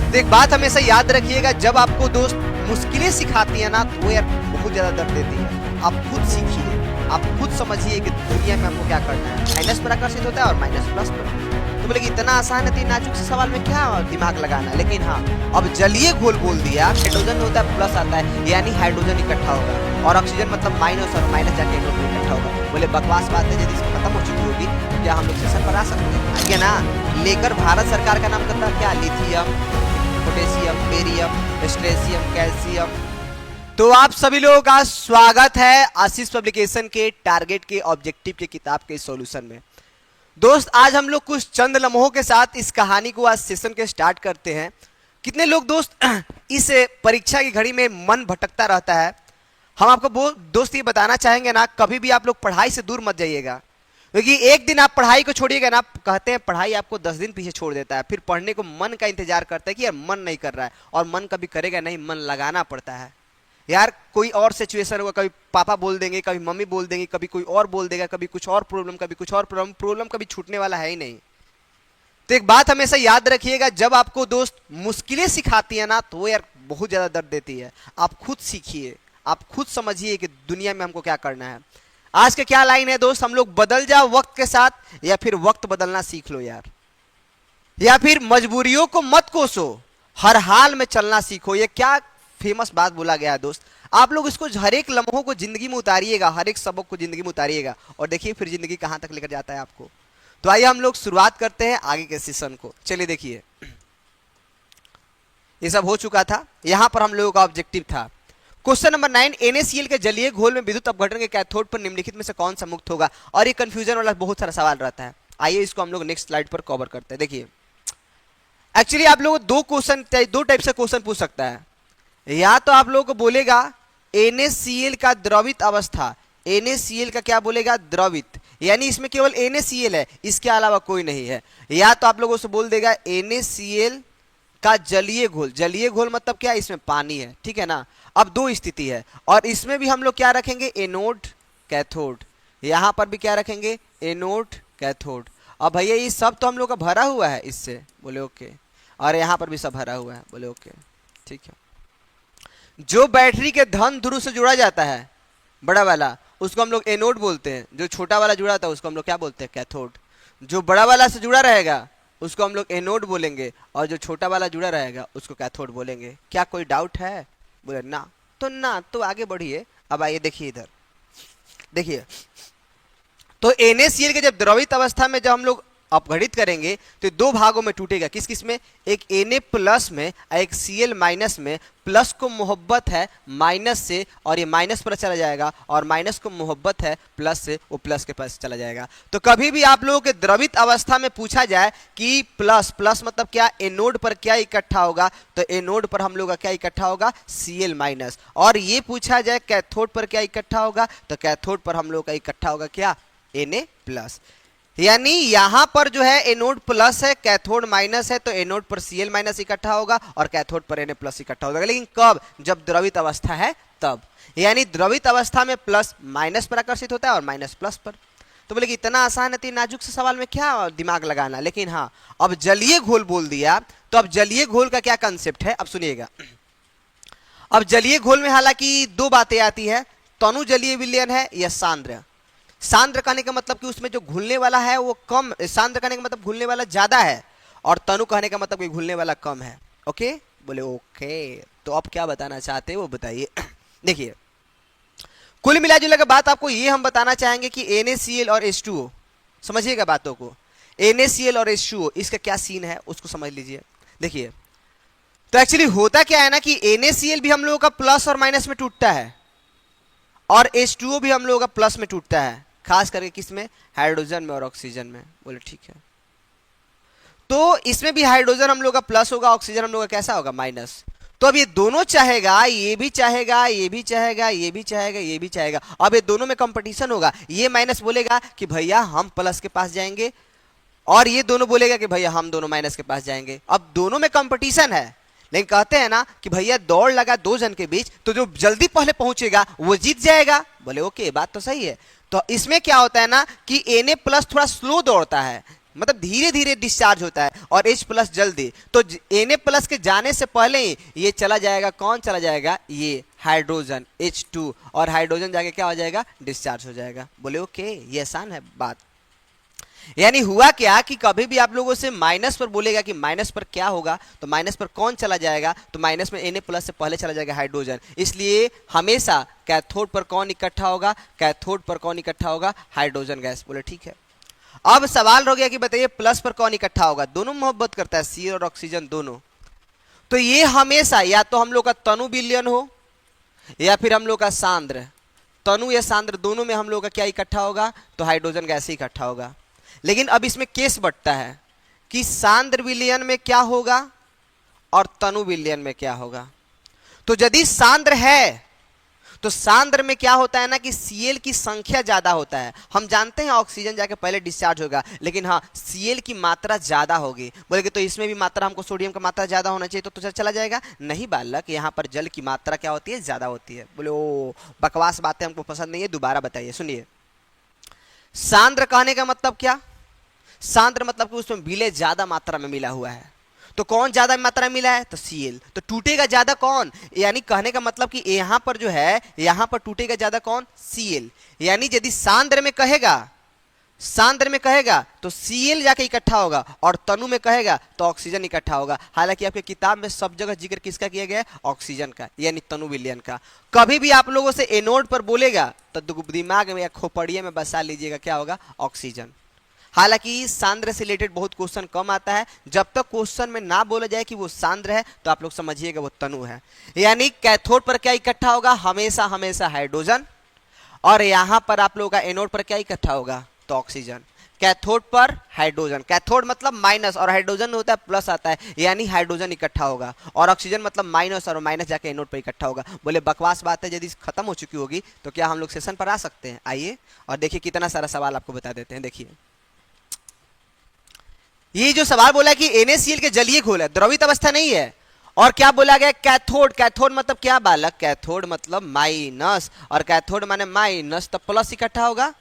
तो एक बात हमेशा याद रखिएगा, जब आपको दोस्त मुश्किलें सिखाती है ना तो वो यार बहुत ज्यादा दर्द देती है। आप खुद सीखिए, आप खुद समझिए कि दुनिया में आपको क्या करना है। माइनस पर आकर्षित होता है और माइनस प्लस पर। तो बोले कि इतना आसान है, तो नाजुक से सवाल में क्या दिमाग लगाना। लेकिन हाँ, अब जलीय घोल बोल दिया, हाइड्रोजन होता है प्लस आता है, यानी हाइड्रोजन इकट्ठा होगा और ऑक्सीजन मतलब माइनस, और माइनस जाके इकट्ठा होगा। बोले बकवास बात है, यदि इसमें खत्म हो चुकी होगी तो क्या हम लोग सेशन पर आ सकते हैं? आइए ना, लेकर भारत सरकार का नाम करता है क्या, lithium, potassium, barium, strontium, calcium. तो आप सभी लोगों का स्वागत है आशीष पब्लिकेशन के टारगेट के ऑब्जेक्टिव के किताब के सॉल्यूशन में। दोस्त, आज हम लोग कुछ चंद लम्हों के साथ इस कहानी को आज सेशन के स्टार्ट करते हैं। कितने लोग दोस्त इस परीक्षा की घड़ी में मन भटकता रहता है। हम आपको दोस्त ये बताना चाहेंगे ना, कभी भी आप लोग पढ़ाई से दूर मत जाइएगा, क्योंकि एक दिन आप पढ़ाई को छोड़िएगा ना, कहते हैं पढ़ाई आपको 10 दिन पीछे छोड़ देता है। फिर पढ़ने को मन का इंतजार करता है कि यार मन नहीं कर रहा है, और मन कभी करेगा नहीं, मन लगाना पड़ता है यार। कोई और सिचुएशन होगा, कभी पापा बोल देंगे, कभी मम्मी बोल देंगे, कभी कोई और बोल देगा, कभी कुछ और प्रॉब्लम, कभी कुछ और प्रॉब्लम कभी छूटने वाला है ही नहीं। तो एक बात हमेशा याद रखिएगा, जब आपको दोस्त मुश्किलें सिखाती है ना तो वो यार बहुत ज्यादा दर्द देती है। आप खुद सीखिए, आप खुद समझिए कि दुनिया में हमको क्या करना है। आज के क्या लाइन है दोस्त, हम लोग बदल जाओ वक्त के साथ, या फिर वक्त बदलना सीख लो यार, या फिर मजबूरियों को मत कोसो, हर हाल में चलना सीखो। ये क्या फेमस बात बोला गया है दोस्त। आप लोग इसको हर एक लम्हों को जिंदगी में उतारिएगा, हर एक सबक को जिंदगी में उतारिएगा, और देखिए फिर जिंदगी कहां तक लेकर जाता है आपको। तो आइए हम लोग शुरुआत करते हैं आगे के सेशन को। चलिए देखिए, ये सब हो चुका था, यहां पर हम लोगों का ऑब्जेक्टिव था। क्वेश्चन नंबर 9, NaCl के जलीय घोल में विद्युत अपघटन के कैथोड पर निम्नलिखित में से कौन सा मुक्त होगा। और ये कंफ्यूजन वाला बहुत सारा सवाल रहता है। आइए इसको हम लोग नेक्स्ट स्लाइड पर कवर करते हैं। देखिए, एक्चुअली आप लोग दो टाइप से क्वेश्चन पूछ सकता है। या तो आप लोगों को बोलेगा NaCl का द्रवित अवस्था, NaCl का क्या बोलेगा, द्रवित, यानी इसमें केवल NaCl है, इसके अलावा कोई नहीं है। या तो आप लोगों से बोल देगा NaCl का जलीय घोल। जलीय घोल मतलब क्या, इसमें पानी है, ठीक है ना। अब दो स्थिति है, और इसमें भी हम लोग क्या रखेंगे, एनोड कैथोड। यहां पर भी क्या रखेंगे, एनोड कैथोड। अब भैया ये सब तो हम लोग का भरा हुआ है इससे, बोले ओके, और यहां पर भी सब भरा हुआ है, बोले ओके, ठीक है। जो बैटरी के धन ध्रुव से जुड़ा जाता है, बड़ा वाला, उसको हम लोग एनोड बोलते हैं। जो छोटा वाला जुड़ा था उसको हम लोग क्या बोलते हैं, कैथोड। जो बड़ा वाला से जुड़ा रहेगा उसको हम लोग एनोड बोलेंगे, और जो छोटा वाला जुड़ा रहेगा उसको कैथोड बोलेंगे। क्या कोई डाउट है? बोले ना, तो आगे बढ़िए। अब आइए देखिए इधर, देखिए तो NaCl के जब द्रवित अवस्था में जब हम लोग अपघटित करेंगे तो दो भागों में टूटेगा। किस किस में, एक Na प्लस में और एक Cl माइनस में। प्लस को मोहब्बत है माइनस से, और ये माइनस पर चला जाएगा, और माइनस को मोहब्बत है प्लस से, वो प्लस के पास चला जाएगा। तो कभी भी आप लोगों के द्रवित अवस्था में पूछा जाए कि प्लस मतलब क्या, एनोड पर क्या इकट्ठा होगा, तो एनोड पर हम लोग का क्या इकट्ठा होगा, Cl माइनस। और ये पूछा जाए कैथोड पर क्या इकट्ठा होगा, तो कैथोड पर हम लोग का इकट्ठा होगा क्या, Na प्लस। यानी यहां पर जो है एनोड प्लस है, कैथोड माइनस है, तो एनोड पर Cl माइनस इकट्ठा होगा और कैथोड पर Na प्लस इकट्ठा होगा। लेकिन कब, जब द्रवित अवस्था है तब। यानी द्रवित अवस्था में प्लस माइनस पर आकर्षित होता है और माइनस प्लस पर। तो बोले कि इतना आसान है, तो नाजुक से सवाल में क्या दिमाग लगाना। लेकिन हाँ, अब जलीय घोल बोल दिया, तो अब जलीय घोल का क्या कंसेप्ट है, अब सुनिएगा। अब जलीय घोल में हालांकि दो बातें आती है, तनु जलीय विलयन है या सांद्र। सांद्र कहने का मतलब कि उसमें जो घुलने वाला है वो कम, सांद्र कहने का मतलब घुलने वाला ज्यादा है, और तनु कहने का मतलब कि घुलने वाला कम है। ओके, बोले ओके। तो अब क्या बताना चाहते हैं वो बताइए। देखिए, कुल मिलाजुला के बात आपको ये हम बताना चाहेंगे कि NaCl और H2O, समझिएगा बातों को। NaCl और H2O इसका क्या सीन है उसको समझ लीजिए। देखिए, तो एक्चुअली होता क्या है ना कि NaCl भी हम लोगों का प्लस और माइनस में टूटता है, और H2O भी हम लोगों का प्लस में टूटता है, खास करके किसमें, हाइड्रोजन में और ऑक्सीजन में। बोले ठीक है, तो इसमें भी हाइड्रोजन हम लोग का प्लस होगा, ऑक्सीजन हम लोग का कैसा होगा, माइनस। तो अब ये दोनों चाहेगा, ये भी चाहेगा, ये भी चाहेगा, ये भी चाहेगा, ये भी चाहेगा। अब ये दोनों में कंपटीशन होगा। ये माइनस बोलेगा कि भैया हम प्लस के पास जाएंगे, और ये दोनों बोलेगा कि भैया हम दोनों माइनस के पास जाएंगे। अब दोनों में कंपटीशन है, लेकिन कहते हैं ना कि भैया दौड़ लगा दो जन के बीच, तो जो जल्दी पहले पहुंचेगा वो जीत जाएगा। बोले ओके, बात तो सही है। तो इसमें क्या होता है ना कि Na प्लस थोड़ा स्लो दौड़ता है, मतलब धीरे धीरे डिस्चार्ज होता है, और H प्लस जल्दी, तो Na प्लस के जाने से पहले ही ये चला जाएगा, कौन चला जाएगा, ये हाइड्रोजन H2, और हाइड्रोजन जाके क्या हो जाएगा, डिस्चार्ज हो जाएगा। बोले ओके, ये आसान है बात। यानी हुआ क्या कि कभी भी आप लोगों से माइनस पर बोलेगा कि माइनस पर क्या होगा, तो माइनस पर कौन चला जाएगा, तो माइनस में Na प्लस से पहले चला जाएगा हाइड्रोजन। इसलिए हमेशा कैथोड पर कौन इकट्ठा होगा, कैथोड पर कौन इकट्ठा होगा, हाइड्रोजन गैस। बोले ठीक है। अब सवाल हो गया कि बताइए प्लस पर कौन इकट्ठा होगा, दोनों मोहब्बत करता है, सी और ऑक्सीजन दोनों। तो ये हमेशा या तो हम लोग का तनु विलयन हो या फिर हम लोग का सांद्र, तनु या सांद्र दोनों में हम लोग का क्या इकट्ठा होगा, तो हाइड्रोजन गैस ही इकट्ठा होगा। लेकिन अब इसमें केस बढ़ता है कि सांद्र विलयन में क्या होगा और तनु विलयन में क्या होगा। तो यदि सांद्र है तो सांद्र में क्या होता है ना कि Cl की संख्या ज्यादा होता है। हम जानते हैं ऑक्सीजन जाके पहले डिस्चार्ज होगा, लेकिन हाँ Cl की मात्रा ज्यादा होगी। बोले कि तो इसमें भी मात्रा हमको सोडियम का मात्रा ज्यादा होना चाहिए, तो चला जाएगा। नहीं बालक, यहाँ पर जल की मात्रा क्या होती है, ज्यादा होती है। बोले ओ बकवास बातें हमको पसंद नहीं है, दोबारा बताइए, सुनिए। सांद्र कहने का मतलब क्या, सांद्र मतलब कि उसमें विलय ज्यादा मात्रा में मिला हुआ है। तो कौन ज्यादा मात्रा में मिला है, तो Cl। तो टूटेगा ज्यादा कौन, यानी कहने का मतलब कि यहां पर जो है, यहां पर टूटेगा ज्यादा कौन, Cl। यानी यदि सांद्र में कहेगा, सांद्र में कहेगा तो Cl जाके इकट्ठा होगा, और तनु में कहेगा तो ऑक्सीजन इकट्ठा होगा। हालांकि आपके किताब में सब जगह जिक्र किसका किया गया है, ऑक्सीजन का, यानी तनु विलयन का। कभी भी आप लोगों से एनोड पर बोलेगा तो दिमाग में या खोपड़िया में बसा लीजिएगा, क्या होगा, ऑक्सीजन। हालांकि सांद्र से रिलेटेड बहुत क्वेश्चन कम आता है, जब तक क्वेश्चन में ना बोला जाए कि वो सांद्र है तो आप लोग समझिएगा वो तनु है। यानी कैथोड पर क्या इकट्ठा होगा, हमेशा हमेशा हाइड्रोजन, और यहां पर आप लोगों का एनोड पर क्या इकट्ठा होगा, तो ऑक्सीजन। कैथोड पर हाइड्रोजन, कैथोड मतलब माइनस और हाइड्रोजन होता है प्लस आता है, यानी हाइड्रोजन इकट्ठा होगा, और ऑक्सीजन मतलब माइनस और माइनस जाके एनोड पर इकट्ठा होगा। बोले बकवास बात है, यदि खत्म हो चुकी होगी तो क्या हम लोग सेशन पर आ सकते हैं, आइए और देखिए कितना सारा सवाल आपको बता देते हैं। देखिए ये जो सवाल बोला कि NaCl के जलीय घोल है, द्रवित अवस्था नहीं है। और क्या बोला गया, कैथोड, कैथोड मतलब क्या बालक, कैथोड मतलब माइनस, और कैथोड माने माइनस तो प्लस इकट्ठा होगा।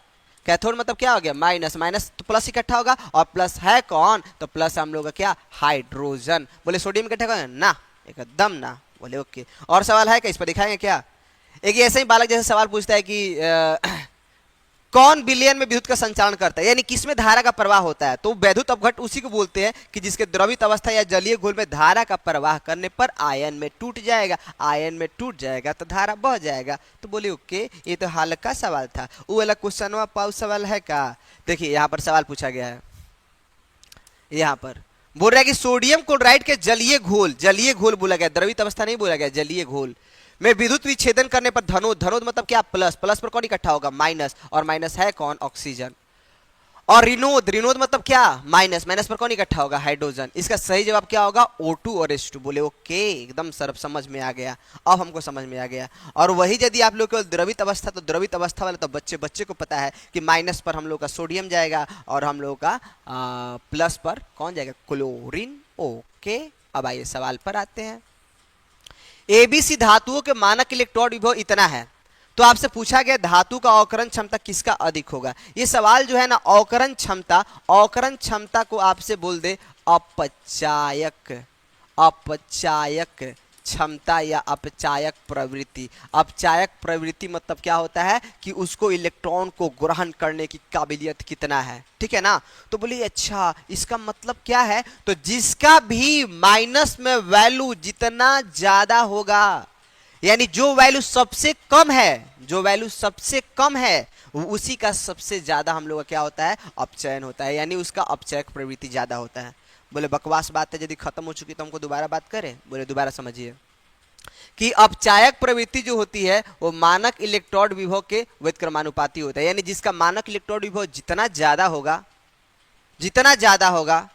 कैथोड मतलब क्या हो गया, माइनस, माइनस तो प्लस इकट्ठा होगा, और प्लस है कौन, तो प्लस हम लोग का क्या, हाइड्रोजन। बोले सोडियम इकट्ठा होगा ना, एकदम ना। बोले ओके। और सवाल है क्या, इस पर दिखाएंगे क्या। एक ऐसे ही बालक जैसे सवाल पूछता है कि कौन विलयन में विद्युत का संचालन करता है, यानी किसमें धारा का प्रवाह होता है, तो वैद्युत अपघट उसी को बोलते हैं कि जिसके द्रवित अवस्था या जलीय घोल में धारा का प्रवाह करने पर आयन में टूट जाएगा, आयन में टूट जाएगा तो धारा बह जाएगा। तो बोले ओके, ये तो हल्का सवाल था, वो वाला क्वेश्चन पाउ सवाल है का। देखिए यहाँ पर सवाल पूछा गया है, यहाँ पर बोल रहा है कि सोडियम क्लोराइड के जलीय घोल, जलीय घोल बोला गया, द्रवित अवस्था नहीं बोला गया, जलीय घोल में विद्युत विच्छेदन करने पर धनोद, धनोद मतलब क्या, प्लस, प्लस पर कौन इकट्ठा होगा, माइनस, और माइनस है कौन, ऑक्सीजन। और ऋणोद, ऋणोद मतलब क्या, माइनस, माइनस पर कौन इकट्ठा होगा, हाइड्रोजन। इसका सही जवाब क्या होगा, O2 और H2। बोले ओके, एकदम सर्व समझ में आ गया, अब हमको समझ में आ गया। और वही यदि आप लोग केवल द्रवित अवस्था, तो द्रवित अवस्था वाले तो बच्चे बच्चे को पता है कि माइनस पर हम लोग का सोडियम जाएगा, और हम लोग का प्लस पर कौन जाएगा, क्लोरीन। ओके, अब आइए सवाल पर आते हैं। ABC धातुओं के मानक इलेक्ट्रॉन विभव इतना है, तो आपसे पूछा गया धातु का अवकरण क्षमता किसका अधिक होगा। ये सवाल जो है ना, अवकरण क्षमता, अवकरण क्षमता को आपसे बोल दे अपचायक, अपचायक क्षमता या अपचायक प्रवृत्ति। अपचायक प्रवृत्ति मतलब क्या होता है कि उसको इलेक्ट्रॉन को ग्रहण करने की काबिलियत कितना है, ठीक है ना। तो बोलिए अच्छा इसका मतलब क्या है, तो जिसका भी माइनस में वैल्यू जितना ज्यादा होगा, यानी जो वैल्यू सबसे कम है, जो वैल्यू सबसे कम है उसी का सबसे ज्यादा हम लोग का क्या होता है, अपचयन होता है, यानी उसका अपचयक प्रवृत्ति ज्यादा होता है। बोले बकवास बात है, यदि खत्म हो चुकी तो हमको दोबारा बात करें। बोले दोबारा समझिए कि अपचायक प्रवृत्ति जो होती है वो मानक इलेक्ट्रोड विभव के व्युत्क्रमानुपाती होता है, यानी जिसका मानक इलेक्ट्रोड विभव जितना ज्यादा होगा, जितना ज्यादा होगा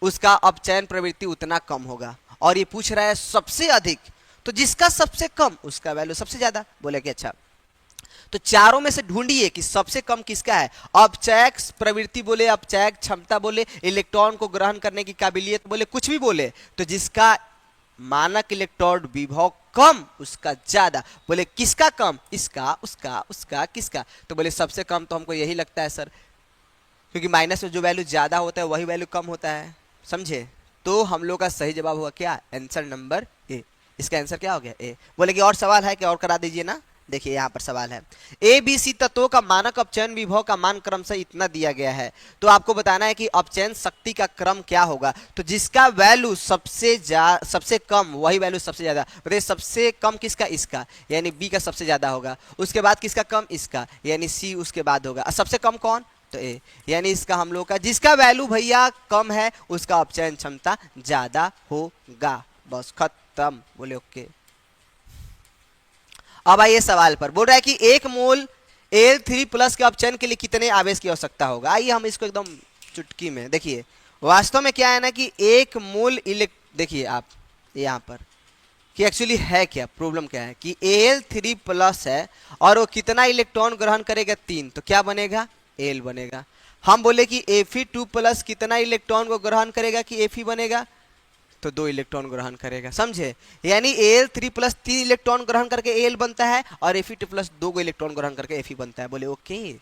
उसका अपचयन प्रवृत्ति उतना कम होगा। और ये पूछ रहा है सबसे अधिक, तो जिसका सबसे कम उसका वैल्यू सबसे ज्यादा। बोले कि अच्छा तो चारों में से ढूंढिए कि सबसे कम किसका है। अपचयक प्रवृत्ति बोले, अपचयक क्षमता बोले, इलेक्ट्रॉन को ग्रहण करने की काबिलियत बोले, कुछ भी बोले, तो जिसका मानक इलेक्ट्रोड विभव कम उसका ज्यादा। बोले किसका कम, इसका, उसका, उसका, किसका। तो बोले सबसे कम तो हमको यही लगता है सर क्योंकि माइनस में जो वैल्यू ज़्यादा होता है वही वैल्यू कम होता है, समझे। तो हम लोग का सही जवाब हुआ क्या, आंसर नंबर ए। इसका आंसर क्या हो गया, ए। बोले कि और सवाल है क्या, और करा दीजिए ना। देखिए यहाँ पर सवाल है, ए बी सी तत्वों का मानक अपचयन विभव का मान क्रमशः इतना दिया गया है, तो आपको बताना है कि अपचयन शक्ति का क्रम क्या होगा। तो जिसका वैल्यू सबसे कम वही वैल्यू सबसे ज्यादा, बताइए सबसे कम किसका, इसका, यानी बी का सबसे ज्यादा होगा। उसके बाद किसका कम, इसका, यानी सी उसके बाद होगा। सबसे कम कौन, तो ए, यानी इसका हम लोग का जिसका वैल्यू भैया कम है उसका अपचयन क्षमता ज्यादा होगा। बस खत्म, बोले ओके। अब आइए सवाल पर, बोल रहा है कि 1 मोल Al3+ के अपचयन के लिए कितने आवेश की आवश्यकता होगा। आइए हम इसको एकदम चुटकी में देखिए, वास्तव में क्या है ना कि 1 मोल देखिए आप यहाँ पर कि एक्चुअली है क्या, प्रॉब्लम क्या है कि Al3+ है और वो कितना इलेक्ट्रॉन ग्रहण करेगा, 3, तो क्या बनेगा, Al बनेगा। हम बोले कि Fe2+ कितना इलेक्ट्रॉन को ग्रहण करेगा कि Fe बनेगा, तो 2 इलेक्ट्रॉन ग्रहण करेगा, समझे। यानी Al3+ 3 इलेक्ट्रॉन ग्रहण करके Al बनता है और Fe2+ 2 इलेक्ट्रॉन ग्रहण करके Fe बनता है। बोले ओके,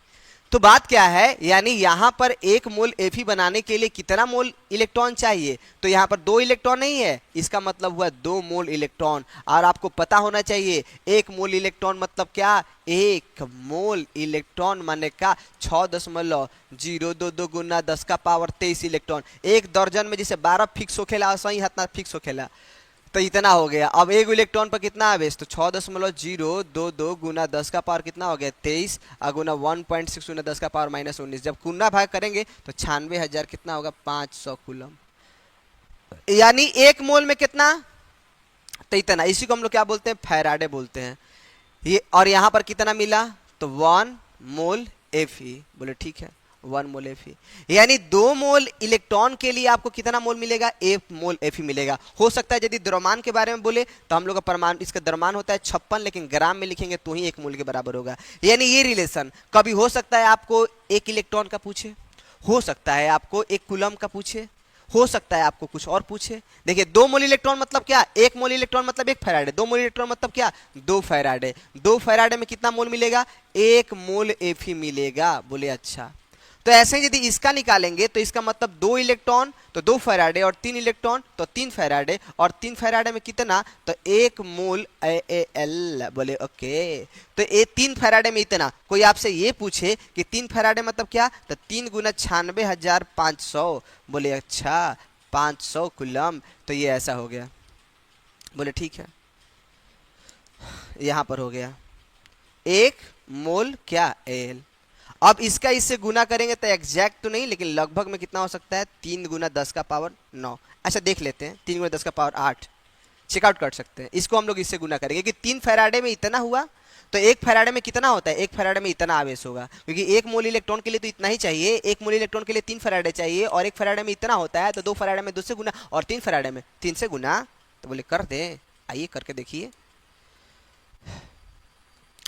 तो बात क्या है, यानी यहां पर 1 मोल Fe बनाने के लिए कितना मोल इलेक्ट्रॉन चाहिए, तो यहां पर 2 इलेक्ट्रॉन नहीं है, इसका मतलब हुआ 2 मोल इलेक्ट्रॉन। और आपको पता होना चाहिए 1 मोल इलेक्ट्रॉन मतलब क्या, 1 मोल इलेक्ट्रॉन माने का 6.022 गुना 10 का पावर 23 इलेक्ट्रॉन। एक दर्जन में जैसे 12 फिक्स हो खेला, सही हतना फिक्स हो खेला, तो इतना हो गया। अब एक इलेक्ट्रॉन पर कितना आवेश, तो 6.022 गुना 10 का पावर कितना हो गया, 23, गुना 1.6 गुना 10 का पावर -19। जब गुना भाग करेंगे तो 96,000 कितना होगा, 500 कूलम। यानी 1 मोल में कितना, तो इतना, इसी को हम लोग क्या बोलते हैं, फैराडे बोलते हैं। ये और यहां पर कितना मिला, तो 1 मोल Fe। बोले ठीक है, 1 मोल Fe, यानी 2 मोल इलेक्ट्रॉन के लिए आपको कितना मोल मिलेगा, 1 मोल Fe मिलेगा। हो सकता है यदि द्रव्यमान के बारे में बोले तो हम लोग का परमाणु, इसका द्रव्यमान होता है 56, लेकिन ग्राम में लिखेंगे तो ही 1 मोल के बराबर होगा। यानी ये रिलेशन कभी हो सकता है आपको 1 इलेक्ट्रॉन का पूछे, हो सकता है आपको 1 कूलम का पूछे, हो सकता है आपको कुछ और पूछे। देखिए 2 मोल इलेक्ट्रॉन मतलब क्या, 1 मोल इलेक्ट्रॉन मतलब 1 फैराडे, 2 मोल इलेक्ट्रॉन मतलब क्या, 2 फैराडे। 2 फैराडे में कितना मोल मिलेगा, 1 मोल Fe मिलेगा। बोले अच्छा, तो ऐसे ही यदि इसका निकालेंगे तो इसका मतलब 2 इलेक्ट्रॉन तो 2 फैराडे और 3 इलेक्ट्रॉन तो 3 फैराडे, और 3 फैराडे में कितना, तो 1 मोल Al। बोले ओके, तो ये 3 फैराडे में इतना। कोई आपसे ये पूछे कि 3 फैराडे मतलब क्या, तो 3 गुना 96,500। बोले अच्छा, 500 कूलम, तो ये ऐसा हो गया। बोले ठीक है, यहां पर हो गया 1 मोल क्या, Al। अब इसका इससे गुना करेंगे तो एग्जैक्ट तो नहीं, लेकिन लगभग में कितना हो सकता है, 3 गुना 10 का पावर 9। अच्छा देख लेते हैं, 3 गुना 10 का पावर 8, चेकआउट कर सकते हैं। इसको हम लोग इससे गुना करेंगे कि 3 फैराडे में इतना हुआ, तो 1 फैराडे में कितना होता है, 1 फैराडे में इतना आवेश होगा, क्योंकि 1 मोल इलेक्ट्रॉन के लिए तो इतना ही चाहिए, 1 मोल इलेक्ट्रॉन के लिए 3 फैराडे चाहिए, और 1 फैराडे में इतना होता है, तो 2 फैराडे में 2 से गुना, और 3 फैराडे में 3 से गुना। तो बोले कर दे, आइए करके देखिए।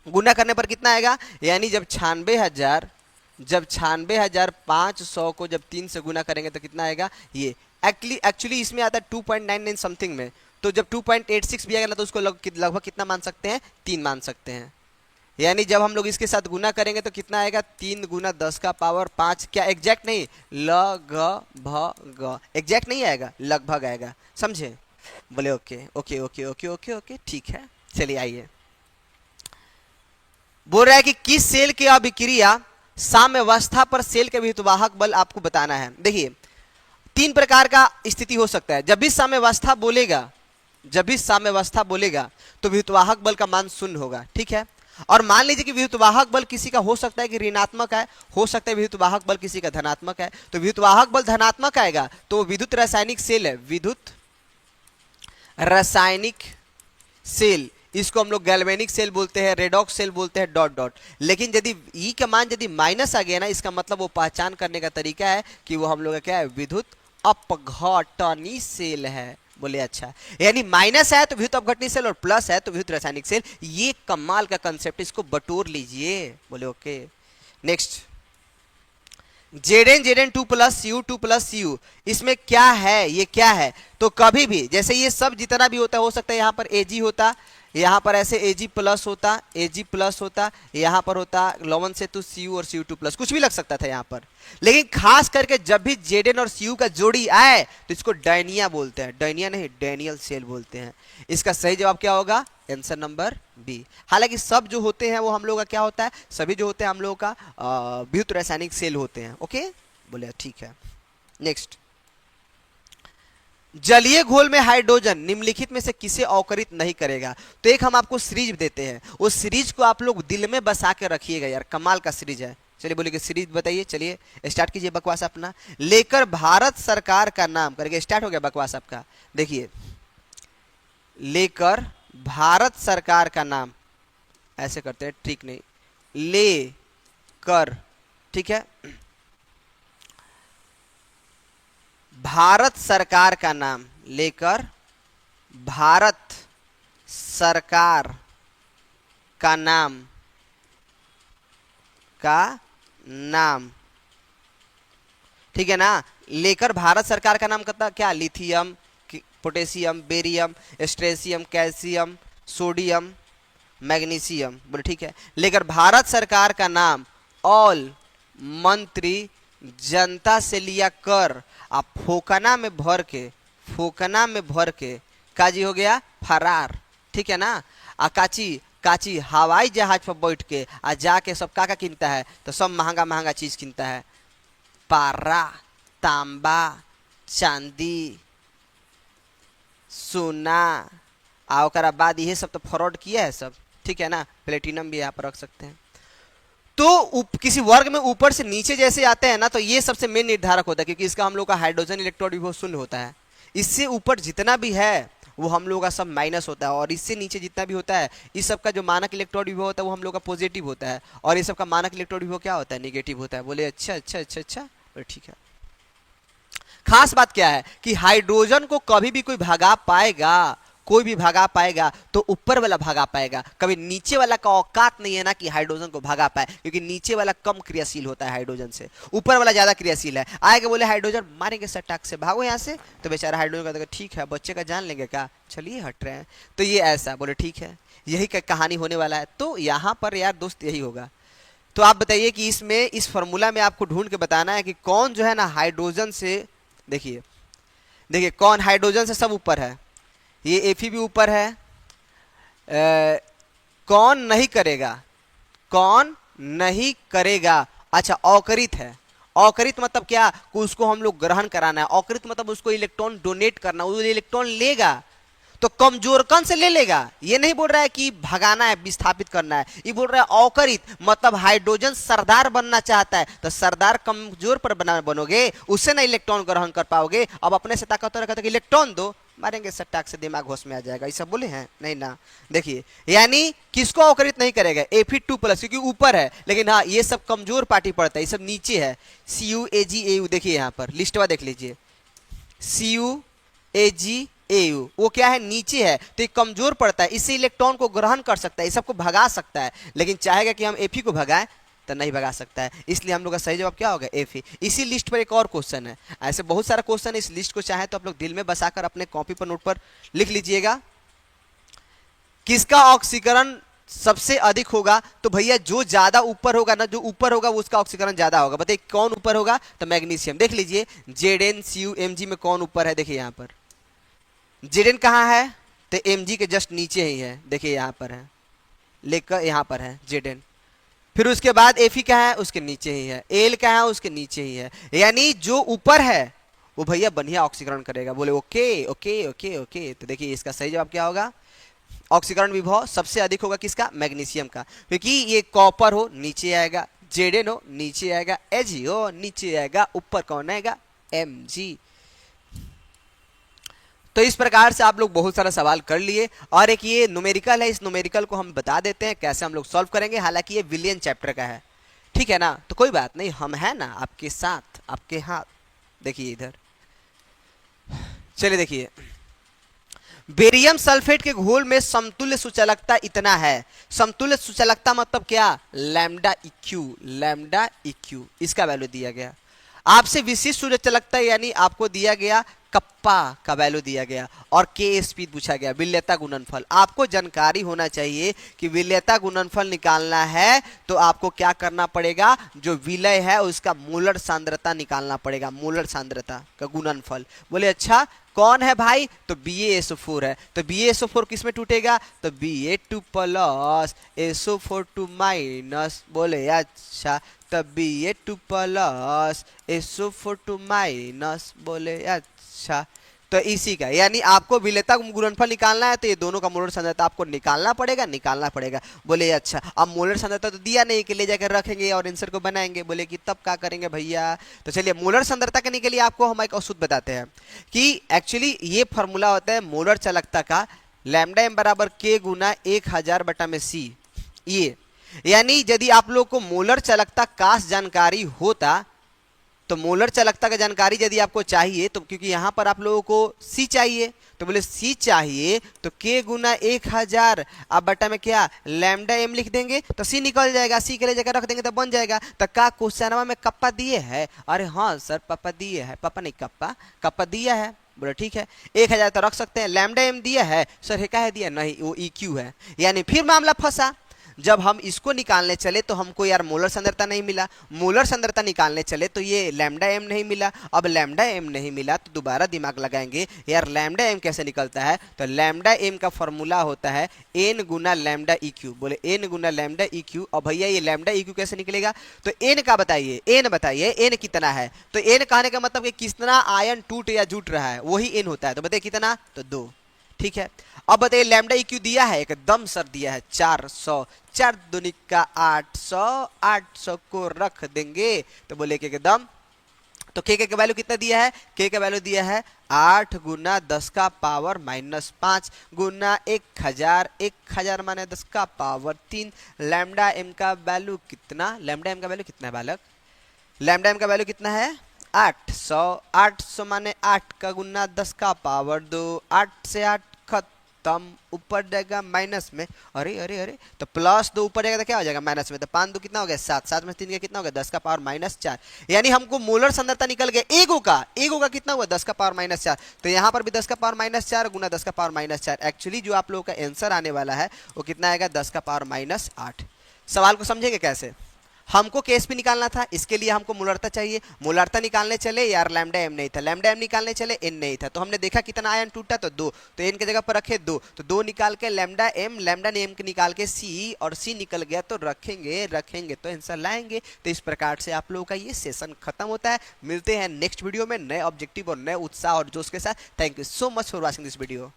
गुना करने पर कितना आएगा, यानी जब 96,500 को जब 3 से गुना करेंगे तो कितना आएगा, ये एक्चुअली इसमें आता है 2.99 समथिंग में, तो जब 2.86 भी आएगा ना तो उसको लगभग कितना मान सकते हैं, 3 मान सकते हैं। यानी जब हम लोग इसके साथ गुना करेंगे तो कितना आएगा, 3 गुना 10 का पावर 5। क्या एग्जैक्ट नहीं, लगभग, एग्जैक्ट नहीं आएगा, लगभग आएगा, समझे। बोले okay okay okay okay okay okay ठीक है। चलिए आइए, बोल रहा है कि किस सेल की अभिक्रिया साम्यावस्था पर सेल के विद्युतवाहक बल आपको बताना है। देखिए 3 प्रकार का स्थिति हो सकता है। जब भी साम्यावस्था बोलेगा तो विद्युतवाहक बल का मान 0 होगा, ठीक है। और मान लीजिए कि विद्युतवाहक बल किसी का हो सकता है कि ऋणात्मक है, हो सकता है विद्युतवाहक बल किसी का धनात्मक है। तो विद्युतवाहक बल धनात्मक आएगा तो विद्युत रासायनिक सेल है, विद्युत रासायनिक सेल, इसको हम लोग गैल्वेनिक सेल बोलते हैं, रेडॉक्स सेल बोलते हैं, डॉट डॉट। लेकिन यदि ई का मान यदि माइनस आ गया ना, इसका मतलब वो पहचान करने का तरीका है कि वो हम लोग का क्या है, विद्युत अपघटनी सेल है। बोले अच्छा, यानी माइनस है तो विद्युत अपघटनी सेल और प्लस है तो विद्युत रासायनिक सेल। ये कमाल का कंसेप्ट, इसको बटोर लीजिए। बोले ओके। नेक्स्ट, Zn2+Cu2+Cu, इसमें क्या है, ये क्या है, तो कभी भी जैसे ये सब जितना भी होता है, हो सकता है यहाँ पर Ag होता, यहाँ पर ऐसे Ag प्लस होता, Ag प्लस होता, यहाँ पर होता लवण से तो Cu और Cu2 प्लस, कुछ भी लग सकता था यहाँ पर। लेकिन खास करके जब भी Zn और Cu का जोड़ी आए तो इसको डायनिया बोलते हैं, डायनिया नहीं डैनियल सेल बोलते हैं। इसका सही जवाब क्या होगा? Answer number B. हालांकि सब जो होते हैं वो हम लोग का क्या होता है, सभी जो होते हैं हम लोग का व्युत रासायनिक सेल होते हैं। ओके, बोले ठीक है। नेक्स्ट, जलीय घोल में हाइड्रोजन निम्नलिखित में से किसे अवकरित नहीं करेगा? तो एक हम आपको सीरीज देते हैं, उस सीरीज को आप लोग दिल में बसा के रखिएगा यार, कमाल का सीरीज है। चलिए बोलिए कि सीरीज बताइए, चलिए स्टार्ट कीजिए बकवास अपना। लेकर भारत सरकार का नाम करके स्टार्ट हो गया बकवास आपका। देखिए, लेकर भारत सरकार का नाम, ऐसे करते हैं, ठीक नहीं, ले कर, ठीक है, भारत सरकार का नाम, लेकर भारत सरकार का नाम ठीक है ना। लेकर भारत सरकार का नाम करता क्या? Lithium, potassium, barium, strontium, calcium, sodium, magnesium, बोले ठीक है। लेकर भारत सरकार का नाम, ऑल मंत्री जनता से लिया कर, आप फोकना में भर के काजी हो गया फरार, ठीक है ना। काची हवाई जहाज पर बैठ के आ जाके सब का किनता है, तो सब महंगा महंगा चीज किनता है, पारा, तांबा, चांदी, सोना, और बाद ये सब तो फ्रॉड किया है सब, ठीक है ना। प्लेटिनम भी यहाँ पर रख सकते हैं। तो किसी वर्ग में ऊपर से नीचे जैसे आते हैं ना, तो ये सबसे मेन निर्धारक होता है, क्योंकि इसका हम लोग का हाइड्रोजन इलेक्ट्रॉन विभव शून्य होता है। इससे ऊपर जितना भी है वो हम लोग का सब माइनस होता है, और इससे नीचे जितना भी होता है इस सब का जो मानक इलेक्ट्रॉन विभव होता है वो हम लोग का पॉजिटिव होता है, और ये सब का मानक इलेक्ट्रॉन विभव क्या होता है? नेगेटिव होता है। बोले अच्छा अच्छा अच्छा अच्छा, ठीक है। खास बात क्या है कि हाइड्रोजन को कभी भी कोई भगा पाएगा, कोई भी भगा पाएगा तो ऊपर वाला भगा पाएगा, कभी नीचे वाला का औकात नहीं है ना कि हाइड्रोजन को भगा पाए, क्योंकि नीचे वाला कम क्रियाशील होता है हाइड्रोजन से, ऊपर वाला ज्यादा क्रियाशील है। आएगा बोले हाइड्रोजन मारेंगे सटाक से, भागो यहाँ से, तो बेचारा हाइड्रोजन कहता है ठीक है, बच्चे का जान लेंगे क्या, चलिए हट रहे हैं। तो ये ऐसा, बोले ठीक है, यही कहानी होने वाला है। तो यहाँ पर यार दोस्त यही होगा। तो आप बताइए कि इसमें इस फॉर्मूला में आपको ढूंढ के बताना है कि कौन जो है ना हाइड्रोजन से, देखिए देखिए कौन हाइड्रोजन से सब ऊपर है, ये Fe भी ऊपर है, कौन नहीं करेगा, कौन नहीं करेगा, अच्छा अवकरित है। अवकरित मतलब क्या? उसको हम लोग ग्रहण कराना है, अवकरित मतलब उसको इलेक्ट्रॉन डोनेट करना, वो इलेक्ट्रॉन लेगा तो कमजोर कौन से ले लेगा। ये नहीं बोल रहा है कि भगाना है, विस्थापित करना है, ये बोल रहा है अवकरित मतलब हाइड्रोजन सरदार बनना चाहता है, तो सरदार कमजोर पर बनोगे, उससे ना इलेक्ट्रॉन ग्रहण कर पाओगे। अब अपने से ताकतवर कहते कि इलेक्ट्रॉन दो, मारेंगे सट्टाक से दिमाग होश में आ जाएगा, ये सब बोले हैं नहीं ना। देखिए यानी किसको अवकरित नहीं करेगा? Fe2+, क्योंकि ऊपर है, लेकिन हाँ ये सब कमजोर पार्टी पड़ता है, ये सब नीचे है। CuAgAu, देखिए यहाँ पर लिस्टवा देख लीजिए, CuAgAu वो क्या है? नीचे है, तो ये कमजोर पड़ता है, इससे इलेक्ट्रॉन को ग्रहण कर सकता है, ये सबको भगा सकता है, लेकिन चाहेगा कि हम Fe को भगाएं तो नहीं भगा सकता है। इसलिए हम लोग का सही जवाब क्या होगा? Fe। इसी लिस्ट पर एक और क्वेश्चन है, ऐसे बहुत सारा क्वेश्चन है, इस लिस्ट को चाहे तो आप लोग दिल में बसाकर अपने कॉपी पर नोट पर लिख लीजिएगा। किसका ऑक्सीकरण सबसे अधिक होगा? तो भैया जो ज्यादा ऊपर होगा ना, जो ऊपर होगा वो उसका ऑक्सीकरण ज्यादा होगा। बताइए कौन ऊपर होगा? तो मैग्नीशियम। देख लीजिए ZnCuMg में कौन ऊपर है, देखिए यहाँ पर Zn कहाँ है, तो Mg के जस्ट नीचे ही है, देखिए यहाँ पर है, लेकर यहाँ पर है Zn। फिर उसके बाद Fe क्या है? उसके नीचे ही है। Al क्या है? उसके नीचे ही है। यानी जो ऊपर है वो भैया बढ़िया ऑक्सीकरण करेगा। बोले ओके ओके ओके ओके। तो देखिए इसका सही जवाब क्या होगा? ऑक्सीकरण विभव सबसे अधिक होगा किसका? मैग्नीशियम का, क्योंकि ये कॉपर हो नीचे आएगा, Zn हो नीचे आएगा, Ag हो नीचे आएगा, ऊपर कौन आएगा? Mg। तो इस प्रकार से आप लोग बहुत सारा सवाल कर लिए, और एक ये न्यूमेरिकल है, इस न्यूमेरिकल को हम बता देते हैं कैसे हम लोग सॉल्व करेंगे। हालांकि ये विलियन चैप्टर का है, ठीक है ना, तो कोई बात नहीं, हम है ना आपके साथ, आपके हाथ। देखिए इधर, चलिए देखिए, बेरियम सल्फेट के घोल में समतुल्य सुचालकता इतना है। समतुल्य सुचालकता मतलब क्या? लैम्डा इक्यू, इसका वैल्यू दिया गया। आपसे विशिष्ट सुचालकता यानी आपको दिया गया कप्पा का वैल्यू दिया गया और के स्पीड पूछा गया, विलेयता गुणनफल। आपको जानकारी होना चाहिए कि विलेयता गुणनफल निकालना है तो आपको क्या करना पड़ेगा, जो विलय है उसका मोलर सांद्रता निकालना पड़ेगा, मोलर सांद्रता का गुणनफल। बोले अच्छा कौन है भाई, तो BaSO4 है। तो BaSO4 किस में टूटेगा, तो Ba2 प्लस SO42 माइनस, बोले अच्छा तो Ba2 प्लस SO42 माइनस, बोले अच्छा। तो इसी का यानी आपको विलेयता गुणनफल निकालना है तो ये दोनों का मोलर सांद्रता आपको निकालना पड़ेगा। बोले अच्छा अब मोलर सांद्रता तो दिया नहीं कि ले जाकर रखेंगे और आंसर को बनाएंगे, बोले कि तब क्या करेंगे भैया। तो चलिए मोलर सांद्रता करने के लिए आपको हम एक सूत्र बताते हैं कि एक्चुअली ये फॉर्मूला होता है मोलर चालकता का, लैम्डा एम बराबर के गुना 1000 बटा में सी। ये यानी यदि आप लोग को मोलर चालकता का जानकारी होता तो मोलर चालकता की जानकारी यदि आपको चाहिए तो, क्योंकि यहां पर आप लोगों को सी चाहिए, तो बोले सी चाहिए तो के गुना 1000 अब बटा में क्या लैम्डा एम लिख देंगे तो सी निकल जाएगा, सी के लिए जगह रख देंगे तो बन जाएगा। तो का क्वेश्चन में कप्पा दिए है, अरे हाँ सर पापा दिए है, पापा नहीं कप्पा दिया है। बोले ठीक है 1000 तो रख सकते हैं, लैम्डा एम दिया है सर, है क्या है दिया नहीं, वो EQ है। यानी फिर मामला फंसा, जब हम इसको निकालने चले तो हमको यार मोलर सांद्रता नहीं मिला, मोलर सांद्रता निकालने चले तो ये लैम्डा एम नहीं मिला। अब लैम्डा एम नहीं मिला तो दोबारा दिमाग लगाएंगे यार लैम्डा एम कैसे निकलता है, तो लैम्डा एम का फॉर्मूला होता है एन गुना लैम्डा EQ। बोले एन गुना लैम्डा EQ। और भैया ये लैम्डा EQ कैसे निकलेगा, तो एन का बताइए, एन बताइए एन कितना है, तो एन कहने का मतलब कि कितना आयन टूट या जुट रहा है वही एन होता है। तो बताइए कितना, तो 2। ठीक है अब बताइए लैम्डा EQ दिया है एकदम सर, दिया है 400, 4 दूनी का 800, 800 को रख देंगे तो बोले कि एकदम, तो के वैल्यू कितना दिया है, के का वैल्यू दिया है 8 गुना 10 का पावर माइनस 5 गुना 1000, 1000 माने 10 का पावर 3। लैम्डा एम का वैल्यू कितना, लैम्डा एम का वैल्यू कितना है बालक, लैम्डा एम का वैल्यू कितना है 800, 800 माने 8 का गुना 10 का पावर 2, 8 से 8 खत्म, ऊपर जाएगा माइनस में, अरे अरे अरे तो प्लस 2 ऊपर जाएगा तो क्या हो जाएगा माइनस में, तो 5 2 कितना हो गया 7, 7 में 3 का कितना हो गया 10 का पावर माइनस 4। यानी हमको मोलर सांद्रता निकल गया एगो का कितना हुआ 10 का पावर माइनस 4। तो यहाँ पर भी 10 का पावर माइनस 4 गुना 10 का पावर माइनस 4। एक्चुअली जो आप लोगों का आंसर आने वाला है वो कितना आएगा 10 का पावर माइनस 8। सवाल को समझेंगे कैसे, हमको केस भी निकालना था, इसके लिए हमको मोलरता चाहिए, मोलरता निकालने चले यार लैम्डा एम नहीं था, लैम्डा एम निकालने चले एन नहीं था, तो हमने देखा कितना आयन टूटा तो 2, तो एन की जगह पर रखे 2, तो 2 निकाल के लैम्डा एम के निकाल के सी, और सी निकल गया तो रखेंगे तो आंसर लाएंगे। तो इस प्रकार से आप लोगों का ये सेशन खत्म होता है। मिलते हैं नेक्स्ट वीडियो में नए ऑब्जेक्टिव और नए उत्साह और जोश के साथ। Thank you so much for watching this video.